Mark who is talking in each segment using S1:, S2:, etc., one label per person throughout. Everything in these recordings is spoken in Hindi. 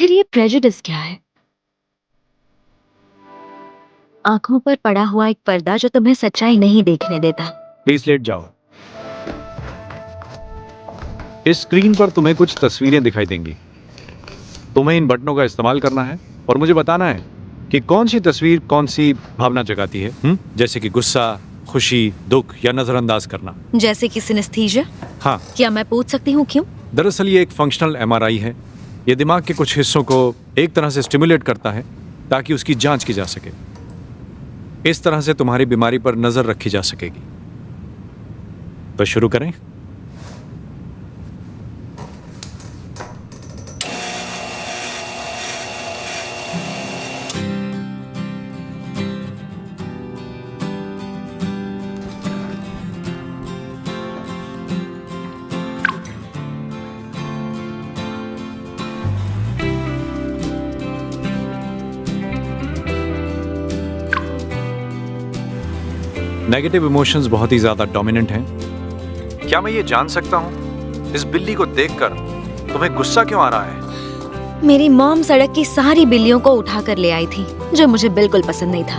S1: आखिर ये प्रेजुडिस क्या है? आंखों पर पड़ा हुआ एक पर्दा जो तुम्हें सच्चाई नहीं देखने देता।
S2: प्लीज लेट जाओ। इस स्क्रीन पर तुम्हें कुछ तस्वीरें दिखाई देंगी। तुम्हें इन बटनों का इस्तेमाल करना है और मुझे बताना है कि कौन सी तस्वीर कौन सी भावना जगाती है। जैसे कि गुस्सा, खुशी, दुख या नजरअंदाज करना।
S1: जैसे कि सिनेस्थीजिया?
S2: हाँ,
S1: क्या मैं पूछ सकती हूँ क्यों?
S2: दरअसल ये एक फंक्शनल एमआरआई है। ये दिमाग के कुछ हिस्सों को एक तरह से स्टिमुलेट करता है ताकि उसकी जांच की जा सके। इस तरह से तुम्हारी बीमारी पर नजर रखी जा सकेगी। तो शुरू करें? नेगेटिव इमोशंस बहुत ही ज्यादा डोमिनेंट हैं। क्या मैं ये जान सकता हूं इस बिल्ली को देखकर तुम्हें गुस्सा क्यों आ रहा है?
S1: मेरी मॉम सड़क की सारी बिल्लियों को उठाकर ले आई थी, जो मुझे बिल्कुल पसंद नहीं था।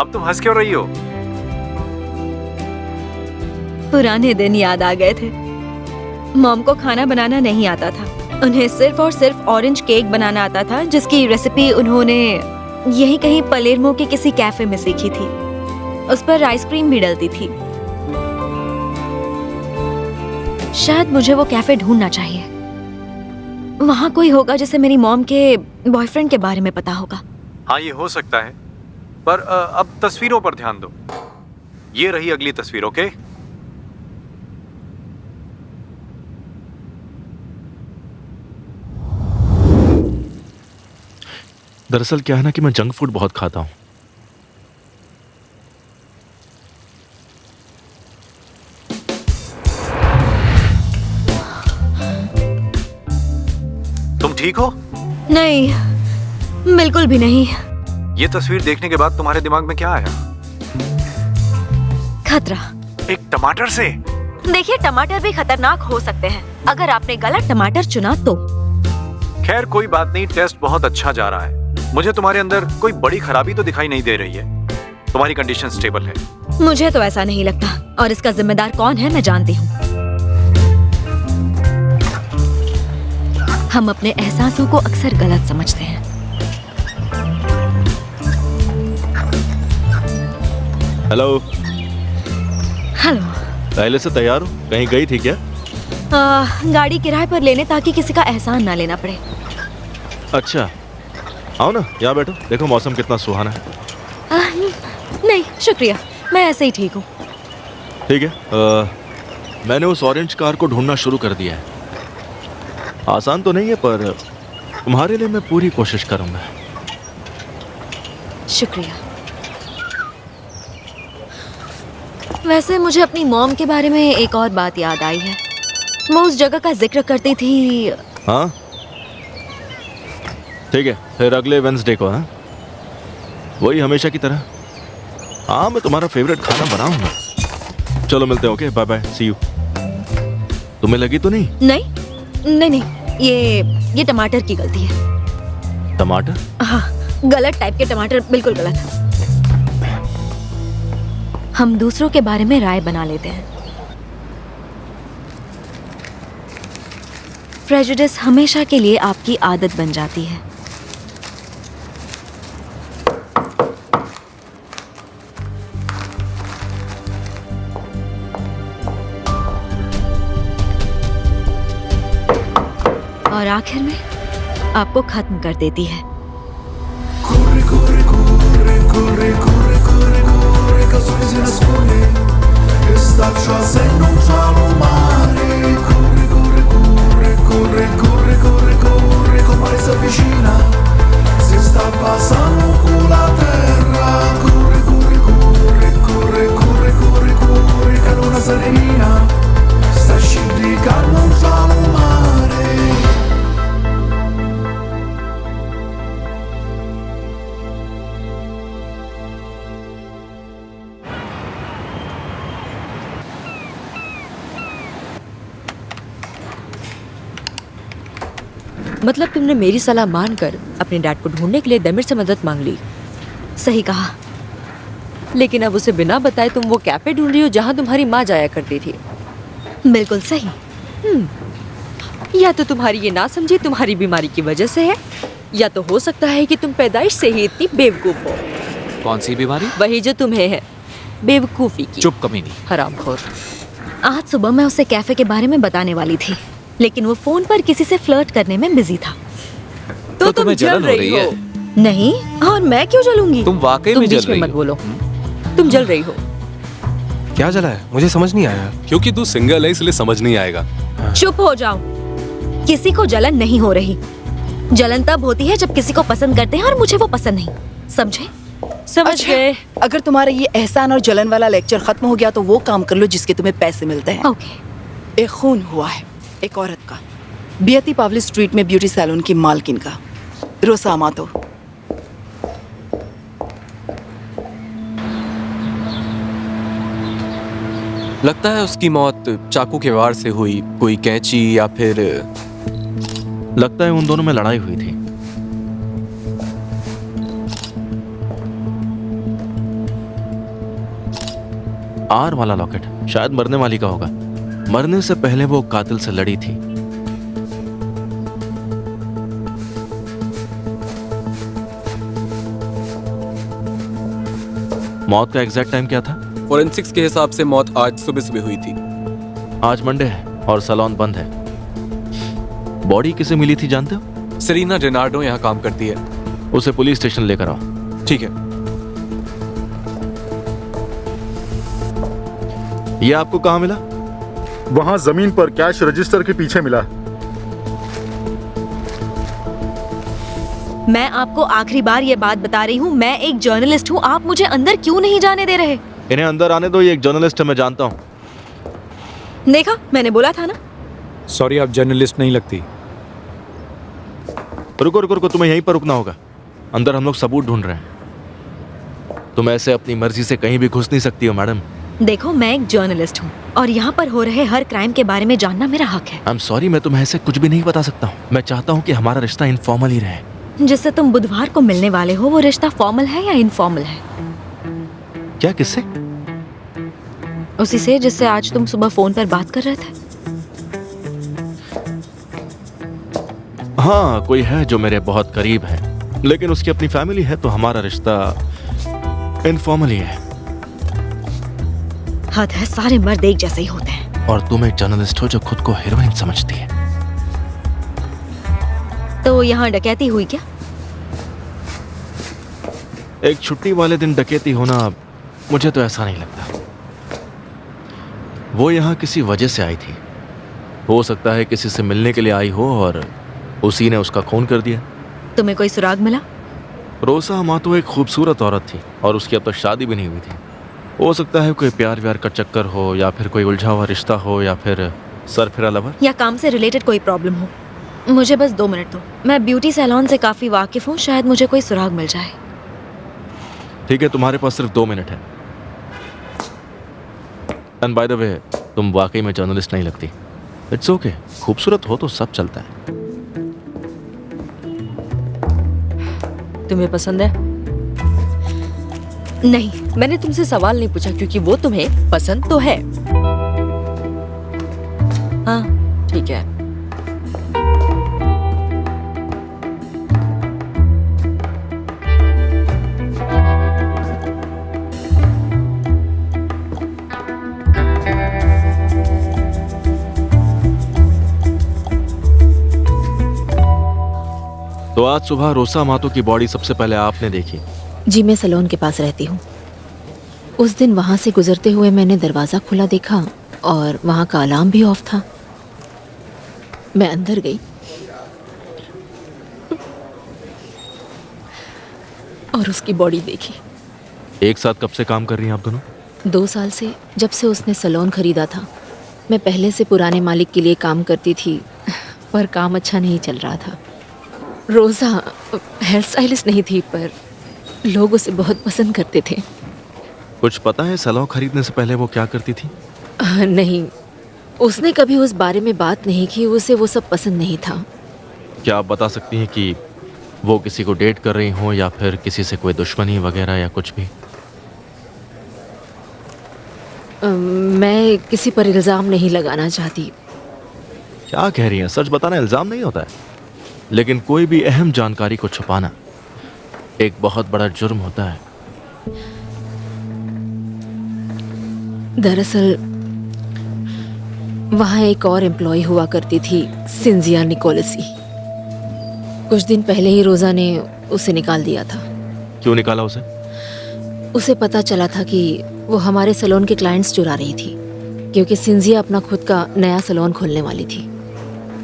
S2: अब तुम हंस क्यों रही हो?
S1: पुराने दिन याद आ गए थे। मॉम को खाना बनाना नहीं आता था। उन्हें सिर्फ और सिर्फ ऑरेंज केक बनाना आता था, जिसकी रेसिपी उन्होंने यही कहीं पलेर्मो के किसी कैफे में सीखी थी। उस पर आइसक्रीम भी डलती थी। शायद मुझे वो कैफे ढूंढना चाहिए। वहाँ कोई होगा जिसे मेरी मॉम के बॉयफ्रेंड के बारे में पता होगा।
S2: हाँ, ये हो सकता है, पर अब तस्वीरों पर ध्यान दो। ये रही अगली तस्वीर, ओके?
S3: दरअसल क्या है ना कि मैं जंक फूड बहुत खाता हूं।
S2: तुम ठीक हो?
S1: नहीं, बिल्कुल भी नहीं।
S2: ये तस्वीर देखने के बाद तुम्हारे दिमाग में क्या आया?
S1: खतरा।
S2: एक टमाटर से?
S1: देखिए, टमाटर भी खतरनाक हो सकते हैं अगर आपने गलत टमाटर चुना तो।
S2: खैर कोई बात नहीं, टेस्ट बहुत अच्छा जा रहा है। मुझे तुम्हारे अंदर कोई बड़ी खराबी तो दिखाई नहीं दे रही है। तुम्हारी कंडीशन स्टेबल है।
S1: मुझे तो ऐसा नहीं लगता, और इसका जिम्मेदार कौन है मैं जानती हूँ। हम अपने एहसासों को अक्सर गलत समझते हैं।
S3: हेलो।
S1: हेलो।
S3: पहले से तैयार हो? कहीं गई थी क्या?
S1: गाड़ी किराए पर लेने, ताकि किसी का एहसान ना लेना पड़े।
S3: अच्छा, आओ ना, यहाँ बैठो। देखो मौसम कितना सुहाना है।
S1: नहीं शुक्रिया, मैं ऐसे ही ठीक हूँ।
S3: ठीक है। मैंने उस ऑरेंज कार को ढूंढना शुरू कर दिया है। आसान तो नहीं है, पर तुम्हारे लिए मैं पूरी कोशिश करूंगा।
S1: शुक्रिया। वैसे मुझे अपनी मॉम के बारे में एक और बात याद आई है। वो उस जगह का जिक्र करती थी।
S3: हाँ ठीक है, फिर अगले वेंसडे को। हाँ, वही हमेशा की तरह। हाँ, मैं तुम्हारा फेवरेट खाना बनाऊंगा। चलो मिलते हैं, okay? Bye bye, see you. तुम्हें लगी तो नहीं?
S1: नहीं नहीं नहीं, ये टमाटर की गलती है।
S3: टमाटर?
S1: हाँ, गलत टाइप के टमाटर, बिल्कुल गलत। हम दूसरों के बारे में राय बना लेते हैं। प्रेजुडिस हमेशा के लिए आपकी आदत बन जाती है। और आखिर में आपको खत्म कर देती है।
S4: Corre, corre, corre, corre, corre, corre, corre, che sole si nasconde e staccia se non c'ha lo mare. Corre, corre, corre, corre, corre, corre, corre, con mare si avvicina, si sta passando con la terra. Corre, corre, corre, corre, corre, corre, corre, che non è serenina, sta scendendo che non c'ha lo mare.
S5: मतलब तुमने मेरी सलाह मानकर अपने डैड को ढूंढने के लिए दमिर से मदद मांग ली,
S1: सही कहा।
S5: लेकिन अब उसे बिना बताए तुम वो कैफे ढूंढ रही हो जहाँ तुम्हारी माँ जाया करती थी।
S1: बिल्कुल सही।
S5: या तो तुम्हारी ये ना समझी तुम्हारी बीमारी की वजह से है, या तो हो सकता है कि तुम पैदाइश से ही इतनी बेवकूफ हो।
S6: कौन सी बीमारी?
S5: वही जो तुम्हें है, बेवकूफी की।
S6: चुप कमीनी।
S5: हरामखोर।
S1: आज सुबह मैं उसे कैफे के बारे में बताने वाली थी, लेकिन वो फोन पर किसी से फ्लर्ट करने में बिजी था।
S5: तो तुम
S6: तुम्हें
S5: जल
S6: जलन हो रही
S5: रही
S6: है?
S5: हो।
S1: नहीं, और मैं क्यों जलूंगी?
S6: तुम वाकई
S5: तुम
S6: में जल
S5: बीच में
S6: रही
S5: मत
S6: हो।
S5: बोलो। तुम जल रही हो।
S7: क्या जला है? मुझे समझ नहीं आया।
S8: क्योंकि तू सिंगल है इसलिए समझ नहीं आएगा।
S1: चुप हो जाओ। किसी को जलन नहीं हो रही। जलन तब होती है जब किसी को पसंद करते हैं और मुझे वो पसंद नहीं। समझे?
S5: समझ
S9: अच्छा,
S5: गए।
S9: अगर तुम्हारा ये एहसान और जलन वाला लेक्चर खत्म हो गया तो वो काम कर लो जिसके तुम्हें पैसे मिलते हैं।
S1: ओके।
S9: एक खून हुआ है एक औरत का, बियती पावली स्ट्रीट में ब्यूटी सैलून की मालकिन का, रोसा अमातो।
S7: लगता है उसकी मौत चाकू के वार से हुई, कोई कैंची या फिर
S3: लगता है उन दोनों में लड़ाई हुई थी। आर वाला लॉकेट शायद मरने वाली का होगा। मरने से पहले वो कातिल से लड़ी थी। मौत का एग्जैक्ट टाइम क्या था?
S7: फोरेंसिक्स के हिसाब से मौत आज सुबह सुबह हुई थी।
S3: आज मंडे है और सैलून बंद है। बॉडी किसे मिली थी जानते हो?
S7: सेरीना रेनार्डो यहाँ काम करती है।
S3: उसे पुलिस स्टेशन लेकर आओ।
S7: ठीक है।
S3: ये आपको कहाँ मिला?
S10: वहां जमीन पर कैश रजिस्टर के पीछे मिला।
S1: मैं आपको आखिरी बार ये बात बता रही हूँ, मैं एक जर्नलिस्ट हूँ। आप मुझे अंदर क्यों नहीं जाने दे रहे?
S3: इन्हें अंदर आने दो, ये एक जर्नलिस्ट है, मैं जानता हूँ।
S1: देखा, मैंने बोला था ना।
S2: सॉरी, आप जर्नलिस्ट नहीं लगती।
S3: रुको रुको रुको, तुम्हें यहीं पर रुकना होगा। अंदर हम लोग सबूत ढूंढ रहे हैं। तुम ऐसे अपनी मर्जी से कहीं भी घुस नहीं सकती हो मैडम।
S1: देखो, मैं एक जर्नलिस्ट हूँ और यहाँ पर हो रहे हर क्राइम के बारे में जानना मेरा हक है।
S3: आई एम सॉरी, मैं तुम्हें ऐसे कुछ भी नहीं बता सकता हूँ। मैं चाहता हूँ कि हमारा रिश्ता इनफॉर्मल ही रहे।
S1: जिससे तुम बुधवार को मिलने वाले हो, वो रिश्ता फॉर्मल है या इनफॉर्मल है?
S3: क्या? किससे?
S1: उसी से जिससे आज तुम सुबह फोन पर बात कर रहे थे।
S3: हाँ, कोई है जो मेरे बहुत करीब है, लेकिन उसकी अपनी फैमिली है, तो हमारा रिश्ता इनफॉर्मल ही है।
S1: हद है, सारे मर्द एक जैसे ही होते हैं।
S3: और तुम एक जर्नलिस्ट हो जो खुद को हीरोइन समझती है।
S1: तो यहाँ डकैती हुई क्या?
S3: एक छुट्टी वाले दिन डकैती होना, मुझे तो ऐसा नहीं लगता। वो यहाँ किसी वजह से आई थी। हो सकता है किसी से मिलने के लिए आई हो और उसी ने उसका खून कर दिया।
S1: तुम्हें कोई सुराग मिला?
S3: रोसा अमातो एक खूबसूरत औरत थी और उसकी अब तक शादी भी नहीं हुई थी। हो सकता है कोई प्यार व्यार का चक्कर हो, या फिर कोई उलझा हुआ रिश्ता हो, या फिर सरफिरा लवर,
S1: या काम से रिलेटेड कोई प्रॉब्लम हो। मुझे बस 2 मिनट दो, मैं ब्यूटी सैलून से काफी वाकिफ हूँ, शायद मुझे कोई सुराग मिल जाए।
S3: ठीक है, तुम्हारे पास सिर्फ 2 मिनट है। एंड बाय द वे, तुम वाकई में जर्नलिस्ट नहीं लगती। इट्स ओके, खूबसूरत हो तो सब चलता है।
S5: तुम्हें पसंद है?
S1: नहीं।
S5: मैंने तुमसे सवाल नहीं पूछा क्योंकि वो तुम्हें पसंद तो है। हाँ, ठीक है।
S3: तो आज सुबह रोसा अमातो की बॉडी सबसे पहले आपने देखी?
S11: जी, मैं सैलून के पास रहती हूँ। उस दिन वहाँ से गुजरते हुए मैंने दरवाज़ा खुला देखा और वहाँ का अलार्म भी ऑफ था। मैं अंदर गई और उसकी बॉडी देखी।
S3: एक साथ कब से काम कर रही हैं आप दोनों?
S11: 2 साल से, जब से उसने सैलून खरीदा था। मैं पहले से पुराने मालिक के लिए काम करती थी, पर काम अच्छा नहीं चल रहा था। रोज़ा हेयर स्टाइलिस्ट नहीं थी, पर लोग उसे बहुत पसंद करते थे।
S3: कुछ पता है सैलून खरीदने से पहले वो क्या करती थी?
S11: नहीं, उसने कभी उस बारे में बात नहीं की। उसे वो सब पसंद नहीं था।
S3: क्या आप बता सकती हैं कि वो किसी को डेट कर रही हो या फिर किसी से कोई दुश्मनी वगैरह या कुछ भी?
S11: मैं किसी पर इल्ज़ाम नहीं लगाना चाहती।
S3: क्या कह रही हैं? सच बताना इल्ज़ाम नहीं होता है, लेकिन कोई भी अहम जानकारी को छुपाना एक बहुत बड़ा जुर्म होता है।
S11: दरअसल वहाँ एक और एम्प्लॉय हुआ करती थी, सिंजिया निकोलसी। कुछ दिन पहले ही रोज़ा ने उसे निकाल दिया था।
S3: क्यों निकाला उसे?
S11: उसे पता चला था कि वो हमारे सैलून के क्लाइंट्स चुरा रही थी, क्योंकि सिंजिया अपना खुद का नया सैलून खोलने वाली थी।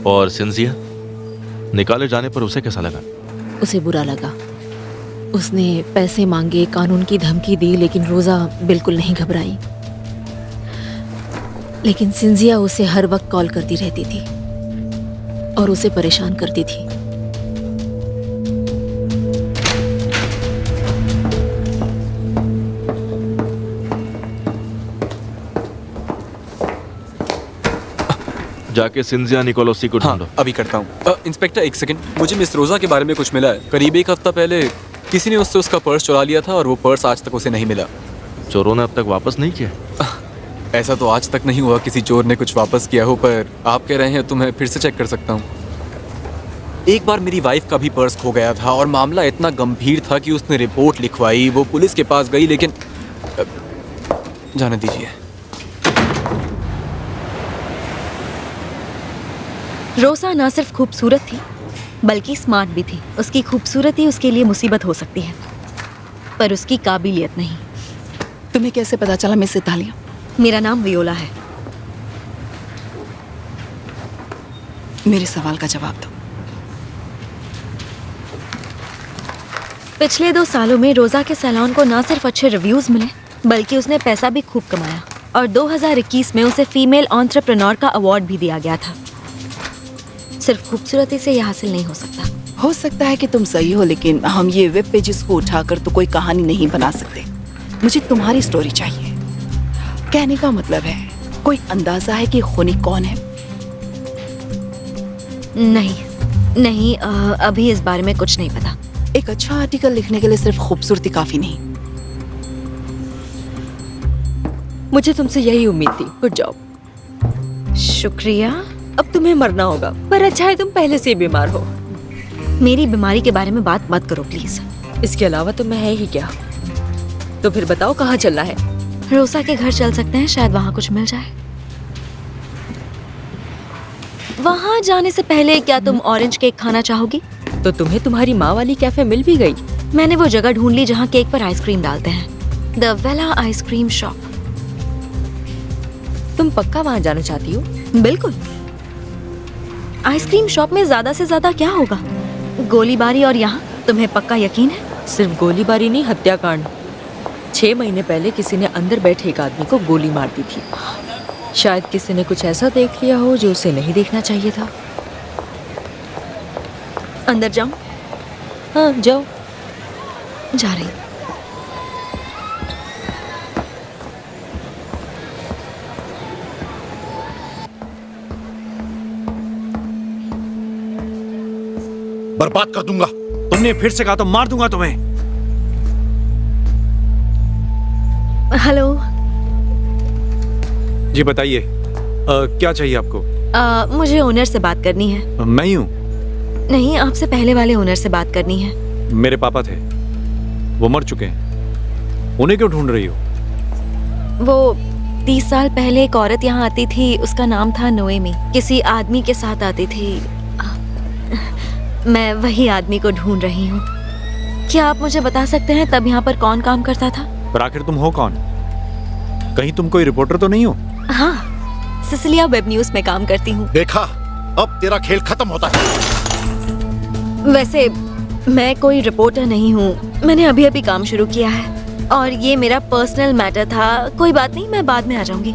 S3: और सिंजिया निकाले जाने पर उसे कैसा लगा?
S11: उसे बुरा लगा। उसने पैसे मांगे, कानून की धमकी दी, लेकिन रोज़ा बिल्कुल नहीं घबराई। लेकिन सिंजिया उसे हर वक्त कॉल करती रहती थी और उसे परेशान करती थी।
S3: जाके सिंजिया निकोलसी को
S7: हाँ
S3: ढूंढो।
S7: अभी करता हूँ। इंस्पेक्टर एक सेकंड, मुझे मिस रोजा के बारे में कुछ मिला है। करीब एक हफ्ता पहले किसी ने उससे उसका पर्स चुरा लिया था और वो पर्स आज तक उसे नहीं मिला।
S3: चोरों ने अब तक वापस नहीं किया?
S7: ऐसा तो आज तक नहीं हुआ किसी चोर ने कुछ वापस किया हो, पर आप कह रहे हैं तो मैं फिर से चेक कर सकता हूँ। एक बार मेरी वाइफ का भी पर्स खो गया था और मामला इतना गंभीर था कि उसने रिपोर्ट लिखवाई, वो पुलिस के पास गई, लेकिन जाने दीजिए।
S1: रोसा ना सिर्फ खूबसूरत थी बल्कि स्मार्ट भी थी। उसकी खूबसूरती उसके लिए मुसीबत हो सकती है, पर उसकी काबिलियत नहीं।
S9: तुम्हें कैसे पता चला मिस इतालिया?
S1: मेरा नाम वियोला है।
S9: मेरे सवाल का जवाब दो।
S1: पिछले 2 सालों में रोजा के सैलून को ना सिर्फ अच्छे रिव्यूज मिले बल्कि उसने पैसा भी खूब कमाया और 2021 में उसे फीमेल एंटरप्रेन्योर का अवार्ड भी दिया गया था। सिर्फ खूबसूरती से यह हासिल नहीं हो सकता।
S9: हो सकता है कि तुम सही हो, लेकिन हम ये वेब पेजेस को उठाकर तो कोई कहानी नहीं बना सकते। मुझे तुम्हारी स्टोरी चाहिए। कहने का मतलब है, कोई अंदाजा है कि खूनी कौन है?
S1: नहीं, अभी इस बारे में कुछ नहीं पता।
S9: एक अच्छा आर्टिकल लिखने के लिए सिर्फ खूबसूरती काफी नहीं।
S5: मुझे तुमसे यही उम्मीद थी। Good job.
S1: शुक्रिया।
S5: अब तुम्हें मरना होगा, पर अच्छा है तुम पहले से ही बीमार हो।
S1: मेरी बीमारी के बारे में बात मत करो प्लीज।
S5: इसके अलावा तुम्हें है ही क्या? तो फिर बताओ कहाँ चलना है?
S1: रोसा के घर चल सकते हैं, शायद वहाँ कुछ मिल जाए। वहाँ जाने से पहले क्या तुम ऑरेंज केक खाना चाहोगी?
S5: तो तुम्हें तुम्हारी माँ वाली कैफे मिल भी गई?
S1: मैंने वो जगह ढूंढ ली जहाँ केक पर आइसक्रीम डालते हैं, द वेला आइसक्रीम शॉप।
S5: तुम पक्का वहाँ जाना चाहती हो?
S1: बिल्कुल। आइसक्रीम शॉप में ज्यादा से ज्यादा क्या होगा? गोलीबारी, और यहाँ तुम्हें पक्का यकीन है?
S5: सिर्फ गोलीबारी नहीं, हत्याकांड। 6 महीने पहले किसी ने अंदर बैठे एक आदमी को गोली मार दी थी। शायद किसी ने कुछ ऐसा देख लिया हो जो उसे नहीं देखना चाहिए था।
S1: अंदर जाऊं?
S5: हाँ जाओ।
S1: जा रही।
S10: बर्बाद कर दूंगा।
S2: तुमने फिर से कहा तो मार दूंगा तुम्हें।
S1: हेलो।
S2: जी बताइए, क्या चाहिए आपको?
S1: मुझे ओनर से बात करनी है।
S2: मैं ही हूँ।
S1: नहीं, आपसे पहले वाले ओनर से बात करनी है।
S2: मेरे पापा थे, वो मर चुके हैं। उन्हें क्यों ढूंढ रही हो?
S1: वो 30 साल पहले एक औरत यहाँ आती थी, उसका नाम था नोएमी। किसी आदमी के साथ आती थी। मैं वही आदमी को ढूंढ रही हूँ। क्या आप मुझे बता सकते हैं तब यहाँ पर कौन काम करता था?
S2: पर आखिर तुम हो कौन? कहीं तुम कोई रिपोर्टर तो नहीं हो?
S1: हाँ, सिसिलिया वेब न्यूज में काम करती हूँ।
S10: देखा, अब तेरा खेल खत्म होता है।
S1: वैसे मैं कोई रिपोर्टर नहीं हूँ, मैंने अभी अभी काम शुरू किया है और ये मेरा पर्सनल मैटर था। कोई बात नहीं, मैं बाद में आ जाऊंगी।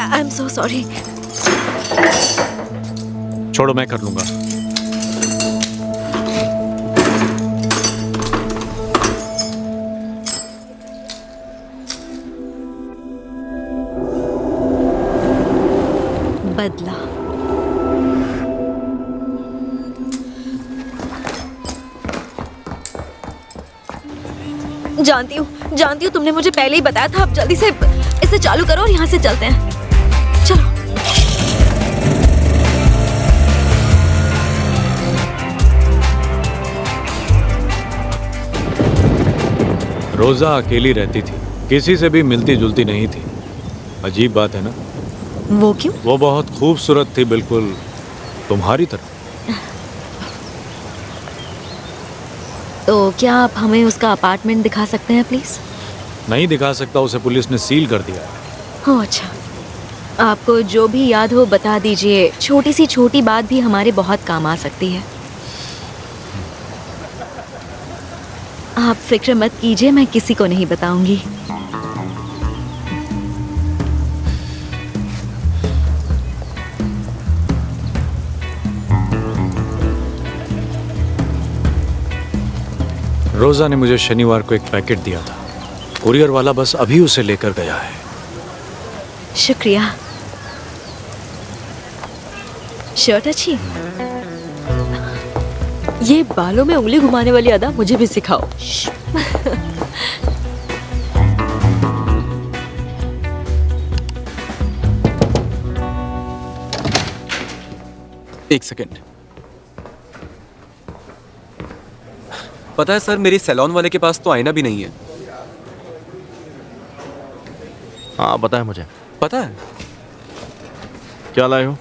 S1: I am so sorry.
S2: छोड़ो, मैं कर लूंगा।
S1: जानती हूँ तुमने मुझे पहले ही बताया था। अब जल्दी से इसे चालू करो और यहाँ से चलते हैं। चलो।
S2: रोजा अकेली रहती थी, किसी से भी मिलती जुलती नहीं थी। अजीब बात है ना?
S1: वो क्यों?
S2: वो बहुत खूबसूरत थी, बिल्कुल तुम्हारी तरह।
S1: तो क्या आप हमें उसका अपार्टमेंट दिखा सकते हैं प्लीज?
S2: नहीं दिखा सकता, उसे पुलिस ने सील कर दिया।
S1: ओह अच्छा, आपको जो भी याद हो बता दीजिए। छोटी सी छोटी बात भी हमारे बहुत काम आ सकती है। आप फिक्र मत कीजिए, मैं किसी को नहीं बताऊंगी।
S2: रोजा ने मुझे शनिवार को एक पैकेट दिया था। कुरियर वाला बस अभी उसे लेकर गया है।
S1: शुक्रिया। शर्ट अच्छी।
S5: ये बालों में उंगली घुमाने वाली अदा मुझे भी सिखाओ।
S7: एक सेकेंड। पता है सर, मेरी सैलून वाले के पास तो आईना भी नहीं है।
S3: हाँ पता है मुझे।
S7: पता है?
S3: क्या लाए हो?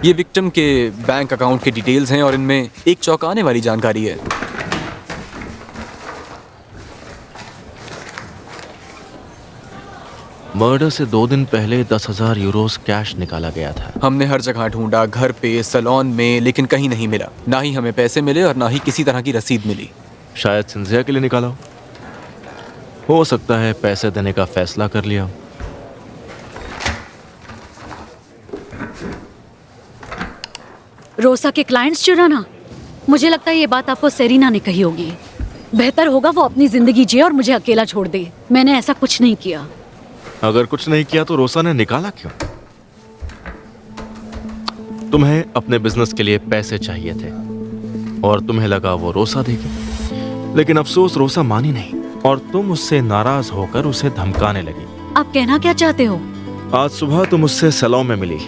S7: ये विक्टिम के बैंक अकाउंट के डिटेल्स हैं और इनमें एक चौंकाने वाली जानकारी है।
S3: मर्डर से 2 दिन पहले 10,000 यूरोस कैश निकाला गया था।
S7: हमने हर जगह ढूंढा, घर पे, सैलून में, लेकिन कहीं नहीं मिला। ना ही हमें पैसे मिले और ना ही किसी तरह की रसीद मिली।
S3: शायद सिंधिया के लिए निकाला हो सकता है पैसे देने का फैसला कर लिया हो।
S6: रोसा के क्लाइंट्स चुराना, मुझे लगता है ये बात आपको सेरीना ने कही होगी। बेहतर होगा वो अपनी जिंदगी जिए और मुझे अकेला छोड़ दे। मैंने ऐसा कुछ नहीं किया।
S3: अगर कुछ नहीं किया तो रोसा ने निकाला क्यों? तुम्हें अपने बिजनेस के लिए पैसे चाहिए थे और तुम्हें लगा वो रोसा देगी, लेकिन अफसोस रोसा मानी नहीं और तुम उससे नाराज होकर उसे धमकाने लगी।
S6: आप कहना क्या चाहते हो?
S3: आज सुबह तुम उससे सैलून में मिली।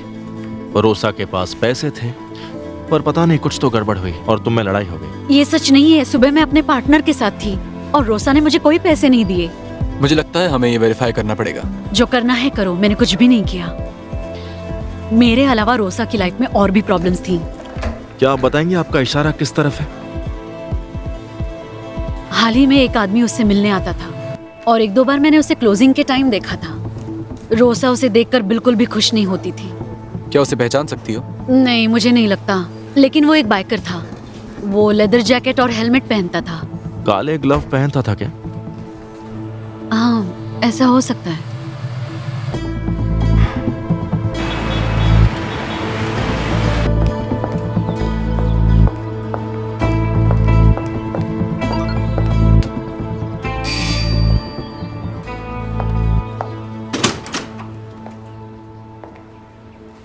S3: रोसा के पास पैसे थे पर पता नहीं कुछ तो गड़बड़ हुई और तुम में लड़ाई हो गई।
S6: ये सच नहीं है। सुबह मैं अपने पार्टनर के साथ थी और रोसा ने मुझे कोई पैसे नहीं दिए।
S7: मुझे लगता है हमें ये वेरीफाई करना पड़ेगा।
S6: जो करना है करो, मैंने कुछ भी नहीं किया। मेरे अलावा रोसा की लाइफ में और भी प्रॉब्लम्स थी।
S3: क्या आप बताएंगे आपका इशारा किस तरफ है?
S6: हाल ही में एक आदमी उससे मिलने आता था और 1-2 बार मैंने उसे क्लोजिंग के टाइम देखा था। रोसा उसे देखकर बिल्कुल भी खुश नहीं होती थी।
S7: क्या उसे पहचान सकती हो?
S6: नहीं, मुझे नहीं लगता, लेकिन वो एक बाइकर था। वो लेदर जैकेट और हेलमेट पहनता था।
S3: काले ग्लव पहनता था क्या?
S6: हाँ, ऐसा हो सकता है।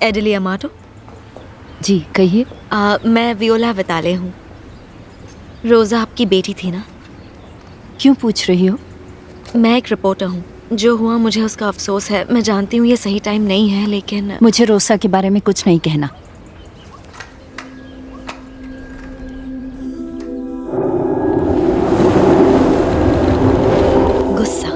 S1: एडली अमाटो।
S11: जी कहिए।
S1: मैं वियोला विताले हूँ। रोज़ा आपकी बेटी थी ना?
S11: क्यों पूछ रही हो?
S1: मैं एक रिपोर्टर हूँ। जो हुआ मुझे उसका अफसोस है। मैं जानती हूँ ये सही टाइम नहीं है, लेकिन
S11: मुझे रोसा के बारे में कुछ नहीं कहना।
S1: गुस्सा।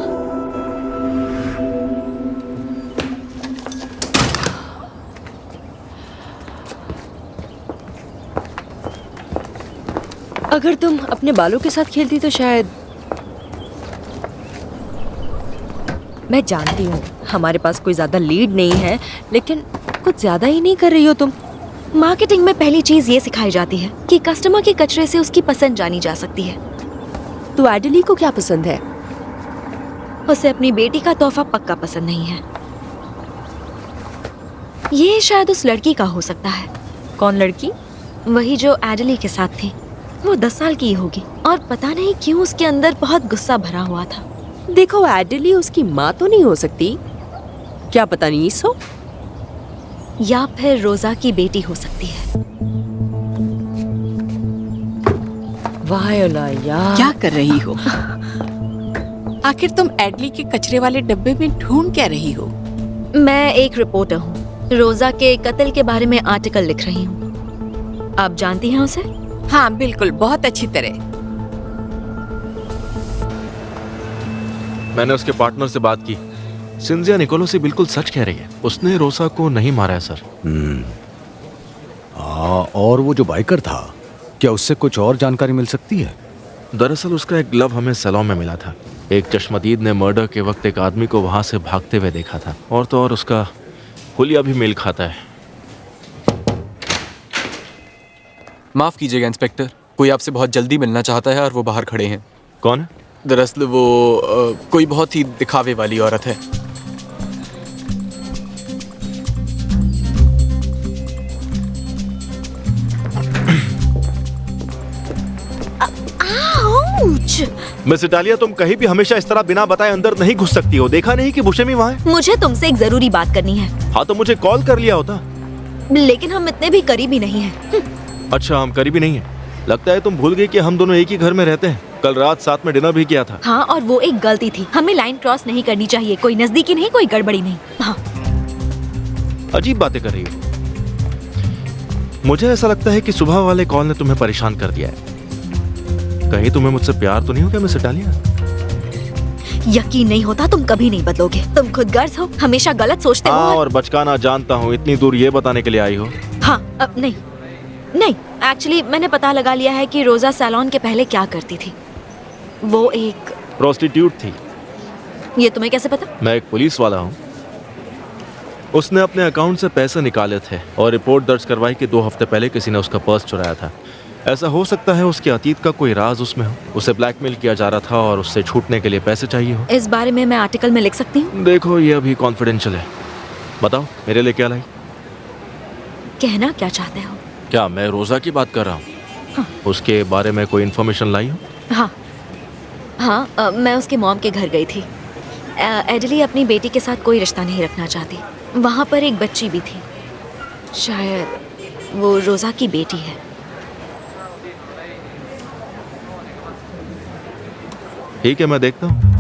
S5: अगर तुम अपने बालों के साथ खेलती तो शायद। मैं जानती हूँ हमारे पास कोई ज्यादा लीड नहीं है, लेकिन कुछ ज्यादा ही नहीं कर रही हो तुम।
S1: मार्केटिंग में पहली चीज ये सिखाई जाती है कि कस्टमर के कचरे से उसकी पसंद जानी जा सकती है।
S5: तो एडली को क्या पसंद है?
S1: उसे अपनी बेटी का तोहफा पक्का पसंद नहीं है। ये शायद उस लड़की का हो सकता है।
S5: कौन लड़की?
S1: वही जो एडली के साथ थी। वो 10 साल की होगी और पता नहीं क्यों उसके अंदर बहुत गुस्सा भरा हुआ था।
S5: देखो, एडली उसकी माँ तो नहीं हो सकती। क्या पता नहीं सो?
S1: या फिर रोजा की बेटी हो सकती है।
S5: वायोला यार,
S9: क्या कर रही हो? आखिर तुम एडली के कचरे वाले डब्बे में ढूंढ क्या रही हो?
S1: मैं एक रिपोर्टर हूँ, रोजा के कत्ल के बारे में आर्टिकल लिख रही हूँ। आप जानती हैं उसे?
S9: हाँ बिल्कुल, बहुत अच्छी तरह।
S3: मैंने उसके पार्टनर से बात की। सिंजिया निकोलोसी बिल्कुल सच कह रही है, उसने रोसा को नहीं मारा है सर।
S2: और वो जो बाइकर था, क्या उससे कुछ और जानकारी मिल सकती है?
S3: दरअसल उसका एक ग्लव हमें सैलून में मिला था। एक चश्मदीद ने मर्डर के वक्त एक आदमी को वहां से भागते हुए देखा था। और तो और उसका हुलिया भी मेल खाता है।
S7: माफ कीजिएगा इंस्पेक्टर, कोई आपसे बहुत जल्दी मिलना चाहता है और वो बाहर खड़े हैं।
S3: कौन है?
S7: दरअसल वो कोई बहुत ही दिखावे वाली औरत है।
S3: मिस इटालिया, तुम कहीं भी हमेशा इस तरह बिना बताए अंदर नहीं घुस सकती हो। देखा नहीं कि बुशेमी वहाँ है?
S1: मुझे तुमसे एक जरूरी बात करनी है।
S3: हाँ तो मुझे कॉल कर लिया होता।
S1: लेकिन हम इतने भी करीबी नहीं हैं।
S3: अच्छा, हम करीबी नहीं है। लगता है तुम भूल गई कि हम दोनों एक ही घर में रहते हैं। कल रात साथ में डिनर भी किया था।
S1: हाँ, और वो एक गलती थी। हमें लाइन क्रॉस नहीं करनी चाहिए। कोई नजदीकी नहीं, कोई गड़बड़ी नहीं। हाँ।
S3: अजीब बातें कर रही हो। मुझे ऐसा लगता है कि सुबह वाले कॉल ने तुम्हें परेशान कर दिया है। कहीं तुम्हें मुझसे प्यार तो नहीं हो क्या मिस इटालिया?
S1: यकीन नहीं होता, तुम कभी नहीं बदलोगे। तुम खुद गर्ज हो, हमेशा गलत सोचते हो।
S3: और बचकाना जानता हूँ। इतनी दूर ये बताने के लिए आई हो?
S1: हाँ, अब नहीं नहीं, एक्चुअली मैंने पता लगा लिया है कि रोजा सैलून के पहले क्या करती थी। वो एक
S3: प्रोस्टिट्यूट थी।
S1: ये तुम्हें कैसे पता?
S3: मैं एक पुलिस वाला हूँ। उसने अपने अकाउंट से पैसे निकाले थे और रिपोर्ट दर्ज करवाई कि 2 हफ्ते पहले किसी ने उसका पर्स चुराया था। ऐसा हो सकता है उसके अतीत का कोई राज उसमें हो। उसे ब्लैकमेल किया जा रहा था और उससे छूटने के लिए पैसे चाहिए हो।
S1: इस बारे में मैं आर्टिकल में लिख सकती हूँ?
S3: देखो, ये अभी कॉन्फिडेंशियल है। बताओ मेरे लिए क्या लाई?
S1: कहना क्या चाहते हो?
S3: क्या मैं रोजा की बात कर रहा हूँ?
S1: हाँ।
S3: उसके बारे में कोई इन्फॉर्मेशन लाई हो?
S1: हाँ हाँ, मैं उसके मॉम के घर गई थी। एडली अपनी बेटी के साथ कोई रिश्ता नहीं रखना चाहती। वहाँ पर एक बच्ची भी थी। शायद वो रोजा की बेटी है।
S3: ठीक है, मैं देखता हूँ।